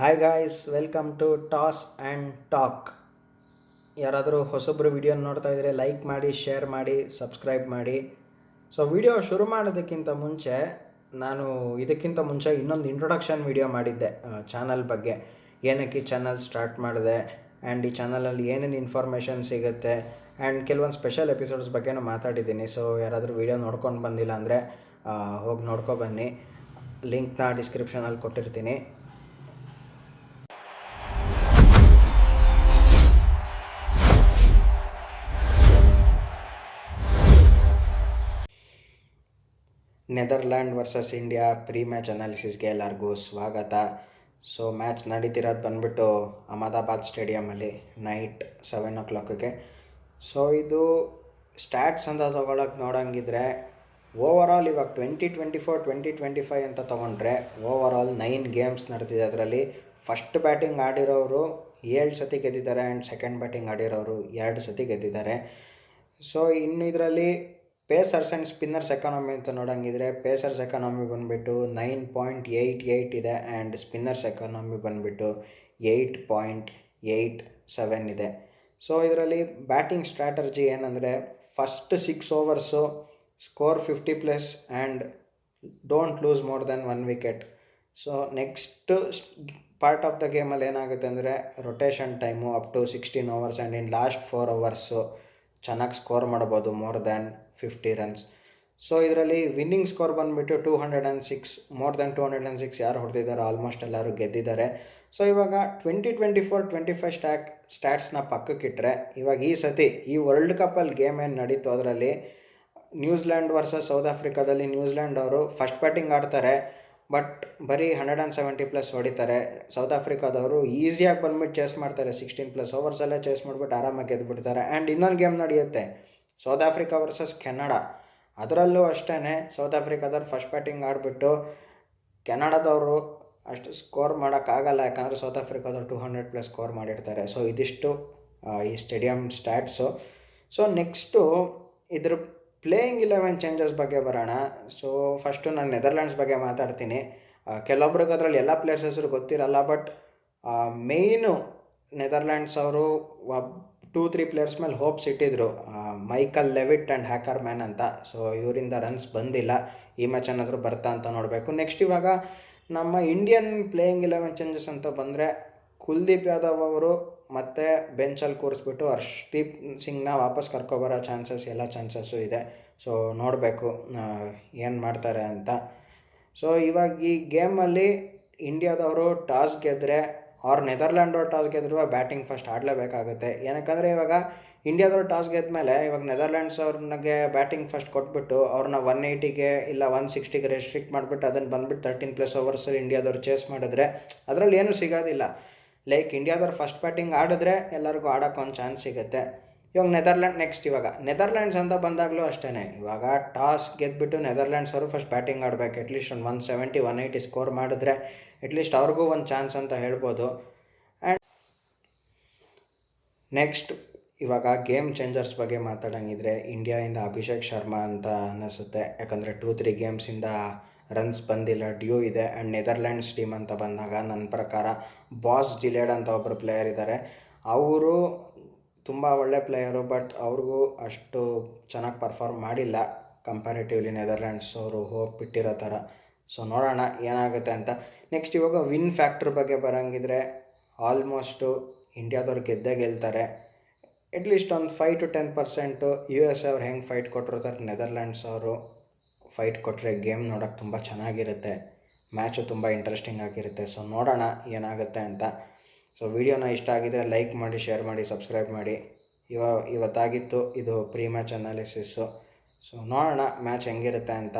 Hi guys, welcome to toss and talk. ಯಾರಾದರೂ ಹೊಸೊಬ್ಬರು video ನೋಡ್ತಾ ಇದ್ದರೆ ಲೈಕ್ ಮಾಡಿ, ಶೇರ್ ಮಾಡಿ, ಸಬ್ಸ್ಕ್ರೈಬ್ ಮಾಡಿ. ಸೊ ವಿಡಿಯೋ ಶುರು ಮಾಡೋದಕ್ಕಿಂತ ಮುಂಚೆ ಇದಕ್ಕಿಂತ ಮುಂಚೆ ಇನ್ನೊಂದು ಇಂಟ್ರೊಡಕ್ಷನ್ ವಿಡಿಯೋ ಮಾಡಿದ್ದೆ ಚಾನಲ್ ಬಗ್ಗೆ. ಏನಕ್ಕೆ ಈ ಚಾನಲ್ ಸ್ಟಾರ್ಟ್ ಮಾಡಿದೆ ಆ್ಯಂಡ್ ಈ ಚಾನಲಲ್ಲಿ ಏನೇನು ಇನ್ಫಾರ್ಮೇಷನ್ ಸಿಗುತ್ತೆ ಆ್ಯಂಡ್ ಕೆಲವೊಂದು ಸ್ಪೆಷಲ್ ಎಪಿಸೋಡ್ಸ್ ಬಗ್ಗೆನೂ ಮಾತಾಡಿದ್ದೀನಿ. ಸೊ ಯಾರಾದರೂ ವಿಡಿಯೋ ನೋಡ್ಕೊಂಡು ಬಂದಿಲ್ಲ ಅಂದರೆ ಹೋಗಿ ನೋಡ್ಕೊಬನ್ನಿ. ಲಿಂಕ್ನ ಡಿಸ್ಕ್ರಿಪ್ಷನಲ್ಲಿ ಕೊಟ್ಟಿರ್ತೀನಿ. Netherland versus India pre match ಅನಾಲಿಸಿಸ್ಗೆ ಎಲ್ಲರಿಗೂ ಸ್ವಾಗತ. ಸೊ ಮ್ಯಾಚ್ ನಡೀತಿರೋದು ಬಂದುಬಿಟ್ಟು ಅಹಮದಾಬಾದ್ ಸ್ಟೇಡಿಯಮಲ್ಲಿ ನೈಟ್ 7 o'clock. ಸೊ ಇದು ಸ್ಟ್ಯಾಟ್ಸ್ ಅಂತ ತೊಗೊಳಕ್ಕೆ ನೋಡೋಂಗಿದ್ರೆ ಓವರಾಲ್ ಇವಾಗ 2024-2025 ಅಂತ ತೊಗೊಂಡ್ರೆ ಓವರಾಲ್ 9 ಗೇಮ್ಸ್ ನಡೆದಿದೆ. ಅದರಲ್ಲಿ ಫಸ್ಟ್ ಬ್ಯಾಟಿಂಗ್ ಆಡಿರೋರು 7 ಸತಿ ಗೆದ್ದಿದ್ದಾರೆ ಆ್ಯಂಡ್ ಸೆಕೆಂಡ್ ಬ್ಯಾಟಿಂಗ್ ಆಡಿರೋರು 2 ಸತಿ ಗೆದ್ದಿದ್ದಾರೆ. ಸೊ ಇನ್ನು ಇದರಲ್ಲಿ ಪೇಸರ್ಸ್ ಆ್ಯಂಡ್ ಸ್ಪಿನ್ನರ್ಸ್ ಎಕಾನಮಿ ಅಂತ ನೋಡೋಂಗಿದ್ರೆ ಪೇಸರ್ಸ್ ಎಕಾನಮಿ ಬಂದುಬಿಟ್ಟು 9.88 ಇದೆ ಆ್ಯಂಡ್ ಸ್ಪಿನ್ನರ್ಸ್ ಎಕಾನಮಿ ಬಂದುಬಿಟ್ಟು 8.87 ಇದೆ. ಸೊ ಇದರಲ್ಲಿ ಬ್ಯಾಟಿಂಗ್ ಸ್ಟ್ರಾಟರ್ಜಿ ಏನಂದರೆ first 6 overs score 50+ and don't lose more than 1 wicket. So next part of the ಗೇಮಲ್ಲಿ ಏನಾಗುತ್ತೆ ಅಂದರೆ rotation time up to 16 overs and in last 4 overs ಚೆನ್ನಾಗಿ ಸ್ಕೋರ್ ಮಾಡ್ಬೋದು ಮೋರ್ ದ್ಯಾನ್ 50 runs. ಸೊ ಇದರಲ್ಲಿ winning score ಬಂದುಬಿಟ್ಟು 206, more than 206 ಯಾರು ಹೊಡೆದಿದ್ದಾರೋ almost ಎಲ್ಲರೂ ಗೆದ್ದಿದ್ದಾರೆ. ಸೊ ಇವಾಗ 2024-25 ಸ್ಟ್ಯಾಟ್ಸ್ನ ಪಕ್ಕಕ್ಕಿಟ್ಟರೆ ಇವಾಗ ಈ ಸತಿ ಈ ವರ್ಲ್ಡ್ ಕಪ್ಪಲ್ಲಿ ಗೇಮ್ ಏನು ನಡೀತು ಅದರಲ್ಲಿ ನ್ಯೂಜಿಲ್ಯಾಂಡ್ ವರ್ಸಸ್ ಸೌತ್ ಆಫ್ರಿಕಾದಲ್ಲಿ ನ್ಯೂಜಿಲ್ಯಾಂಡ್ ಅವರು ಫಸ್ಟ್ ಬ್ಯಾಟಿಂಗ್ ಆಡ್ತಾರೆ, ಬಟ್ ಬರೀ 170+ ಹೊಡಿತಾರೆ. ಸೌತ್ ಆಫ್ರಿಕಾದವರು ಈಸಿಯಾಗಿ ಬಂದ್ಬಿಟ್ಟು ಚೇಸ್ ಮಾಡ್ತಾರೆ, 16+ ಓವರ್ಸಲ್ಲೇ ಚೇಸ್ ಮಾಡಿಬಿಟ್ಟು ಆರಾಮಾಗಿ ಗೆದ್ದುಬಿಡ್ತಾರೆ. ಆ್ಯಂಡ್ ಇನ್ನೊಂದು ಗೇಮ್ ನಡೆಯುತ್ತೆ ಸೌತ್ ಆಫ್ರಿಕಾ ವರ್ಸಸ್ ಕೆನಡಾ. ಅದರಲ್ಲೂ ಅಷ್ಟೇ ಸೌತ್ ಆಫ್ರಿಕಾದವ್ರು ಫಸ್ಟ್ ಬ್ಯಾಟಿಂಗ್ ಆಡಿಬಿಟ್ಟು ಕೆನಡಾದವರು ಅಷ್ಟು ಸ್ಕೋರ್ ಮಾಡೋಕ್ಕಾಗಲ್ಲ, ಯಾಕಂದರೆ ಸೌತ್ ಆಫ್ರಿಕಾದವ್ರು 200+ ಸ್ಕೋರ್ ಮಾಡಿರ್ತಾರೆ. ಸೊ ಇದಿಷ್ಟು ಈ ಸ್ಟೇಡಿಯಂ ಸ್ಟ್ಯಾಟ್ಸು. ಸೊ ನೆಕ್ಸ್ಟು ಇದ್ರ ಪ್ಲೇಯಿಂಗ್ 11 ಚೇಂಜಸ್ ಬಗ್ಗೆ ಬರೋಣ. ಸೊ ಫಸ್ಟು ನಾನು ನೆದರ್ಲ್ಯಾಂಡ್ಸ್ ಬಗ್ಗೆ ಮಾತಾಡ್ತೀನಿ. ಕೆಲವೊಬ್ರಿಗೆ ಅದರಲ್ಲಿ ಎಲ್ಲ ಪ್ಲೇಯರ್ಸ್ ಹೆಸರು ಗೊತ್ತಿರಲ್ಲ, ಬಟ್ ಮೇಯ್ನು ನೆದರ್ಲ್ಯಾಂಡ್ಸ್ ಅವರು 2-3 ಪ್ಲೇಯರ್ಸ್ ಮೇಲೆ ಹೋಪ್ಸ್ ಇಟ್ಟಿದ್ರು, Michael Leavitt and hacker man ಅಂತ. ಸೊ ಇವರಿಂದ ರನ್ಸ್ ಬಂದಿಲ್ಲ, ಈ ಮ್ಯಾಚ್ ಏನಾದರೂ ಬರ್ತಾ ಅಂತ ನೋಡಬೇಕು. ನೆಕ್ಸ್ಟ್ ಇವಾಗ ನಮ್ಮ ಇಂಡಿಯನ್ ಪ್ಲೇಯಿಂಗ್ 11 ಚೇಂಜಸ್ ಅಂತ ಬಂದರೆ ಕುಲ್ದೀಪ್ ಯಾದವ್ ಅವರು ಮತ್ತು ಬೆಂಚಲ್ಲಿ ಕೂರಿಸ್ಬಿಟ್ಟು ಹರ್ಷ್ದೀಪ್ ಸಿಂಗ್ನ ವಾಪಸ್ ಕರ್ಕೊಬರೋ ಎಲ್ಲ ಚಾನ್ಸಸ್ಸು ಇದೆ. ಸೊ ನೋಡಬೇಕು ಏನು ಮಾಡ್ತಾರೆ ಅಂತ. ಸೊ ಇವಾಗ ಈ ಗೇಮಲ್ಲಿ ಇಂಡಿಯಾದವರು ಟಾಸ್ ಗೆದ್ದರೆ ಅವ್ರು ನೆದರ್ಲ್ಯಾಂಡವ್ರು ಟಾಸ್ ಗೆದ್ರೂ ಬ್ಯಾಟಿಂಗ್ ಫಸ್ಟ್ ಆಡಲೇಬೇಕಾಗುತ್ತೆ. ಏನಕ್ಕಂದರೆ ಇವಾಗ ಇಂಡಿಯಾದವ್ರು ಟಾಸ್ ಗೆದ್ಮೇಲೆ ಇವಾಗ ನೆದರ್ಲ್ಯಾಂಡ್ಸ್ ಅವ್ರನ್ಗೆ ಬ್ಯಾಟಿಂಗ್ ಫಸ್ಟ್ ಕೊಟ್ಬಿಟ್ಟು ಅವ್ರನ್ನ 180ಗೆ ಇಲ್ಲ 160ಗೆ ರೆಸ್ಟ್ರಿಕ್ಟ್ ಮಾಡಿಬಿಟ್ಟು ಅದನ್ನು ಬಂದುಬಿಟ್ಟು 13+ ಓವರ್ಸಲ್ಲಿ ಇಂಡಿಯಾದವ್ರು ಚೇಸ್ ಮಾಡಿದ್ರೆ ಅದರಲ್ಲಿ ಏನೂ ಸಿಗೋದಿಲ್ಲ. ಲೈಕ್ ಇಂಡಿಯಾದವ್ರು ಫಸ್ಟ್ ಬ್ಯಾಟಿಂಗ್ ಆಡಿದ್ರೆ ಎಲ್ಲರಿಗೂ ಆಡೋಕ್ಕೊಂದು ಚಾನ್ಸ್ ಸಿಗುತ್ತೆ. ಇವಾಗ ನೆದರ್ಲ್ಯಾಂಡ್ಸ್ ಅಂತ ಬಂದಾಗಲೂ ಅಷ್ಟೇ, ಇವಾಗ ಟಾಸ್ ಗೆದ್ದುಬಿಟ್ಟು ನೆದರ್ಲ್ಯಾಂಡ್ಸ್ ಅವರು ಫಸ್ಟ್ ಬ್ಯಾಟಿಂಗ್ ಆಡಬೇಕು. ಅಟ್ಲೀಸ್ಟ್ ಒಂದು 170-180 ಸ್ಕೋರ್ ಮಾಡಿದ್ರೆ ಅಟ್ಲೀಸ್ಟ್ ಅವ್ರಿಗೂ ಒಂದು ಚಾನ್ಸ್ ಅಂತ ಹೇಳ್ಬೋದು. ಆ್ಯಂಡ್ ನೆಕ್ಸ್ಟ್ ಇವಾಗ ಗೇಮ್ ಚೇಂಜರ್ಸ್ ಬಗ್ಗೆ ಮಾತಾಡೋಂಗಿದ್ರೆ ಇಂಡಿಯಾಯಿಂದ ಅಭಿಷೇಕ್ ಶರ್ಮಾ ಅಂತ ಅನ್ನಿಸುತ್ತೆ, ಯಾಕಂದರೆ 2-3 ಗೇಮ್ಸಿಂದ ರನ್ಸ್ ಬಂದಿಲ್ಲ, ಡ್ಯೂ ಇದೆ. ಆ್ಯಂಡ್ ನೆದರ್ಲ್ಯಾಂಡ್ಸ್ ಟೀಮ್ ಅಂತ ಬಂದಾಗ ನನ್ನ ಪ್ರಕಾರ ಬಾಸ್ ಡಿಲೇಡ್ ಅಂತ ಒಬ್ಬರು ಪ್ಲೇಯರ್ ಇದ್ದಾರೆ. ಅವರು ತುಂಬ ಒಳ್ಳೆ ಪ್ಲೇಯರು, ಬಟ್ ಅವ್ರಿಗೂ ಅಷ್ಟು ಚೆನ್ನಾಗಿ ಪರ್ಫಾರ್ಮ್ ಮಾಡಿಲ್ಲ ಕಂಪ್ಯಾರಿಟಿವ್ಲಿ ನೆದರ್ಲ್ಯಾಂಡ್ಸ್ ಅವರು ಹೋಪ್ ಬಿಟ್ಟಿರೋ ಥರ. ಸೊ ನೋಡೋಣ ಏನಾಗುತ್ತೆ ಅಂತ. ನೆಕ್ಸ್ಟ್ ಇವಾಗ ವಿನ್ ಫ್ಯಾಕ್ಟ್ರ್ ಬಗ್ಗೆ ಬರೋಂಗಿದ್ರೆ ಆಲ್ಮೋಸ್ಟು ಇಂಡಿಯಾದವ್ರು ಗೆಲ್ತಾರೆ. ಅಟ್ಲೀಸ್ಟ್ ಒಂದು 5-10% USA ಅವ್ರು ಹೆಂಗೆ ಫೈಟ್ ಕೊಟ್ಟಿರ್ತಾರೆ ನೆದರ್ಲ್ಯಾಂಡ್ಸ್ ಅವರು ಫೈಟ್ ಕೊಟ್ಟರೆ ಗೇಮ್ ನೋಡೋಕ್ಕೆ ತುಂಬ ಚೆನ್ನಾಗಿರುತ್ತೆ, ಮ್ಯಾಚು ತುಂಬ ಇಂಟ್ರೆಸ್ಟಿಂಗ್ ಆಗಿರುತ್ತೆ. ಸೊ ನೋಡೋಣ ಏನಾಗುತ್ತೆ ಅಂತ. ಸೊ ವಿಡಿಯೋನ ಇಷ್ಟ ಆಗಿದರೆ ಲೈಕ್ ಮಾಡಿ, ಶೇರ್ ಮಾಡಿ, ಸಬ್ಸ್ಕ್ರೈಬ್ ಮಾಡಿ. ಇವತ್ತಾಗಿತ್ತು ಇದು ಪ್ರೀ ಮ್ಯಾಚ್ ಅನಾಲಿಸಿಸ್ಸು. ಸೊ ನೋಡೋಣ ಮ್ಯಾಚ್ ಹೆಂಗಿರುತ್ತೆ ಅಂತ.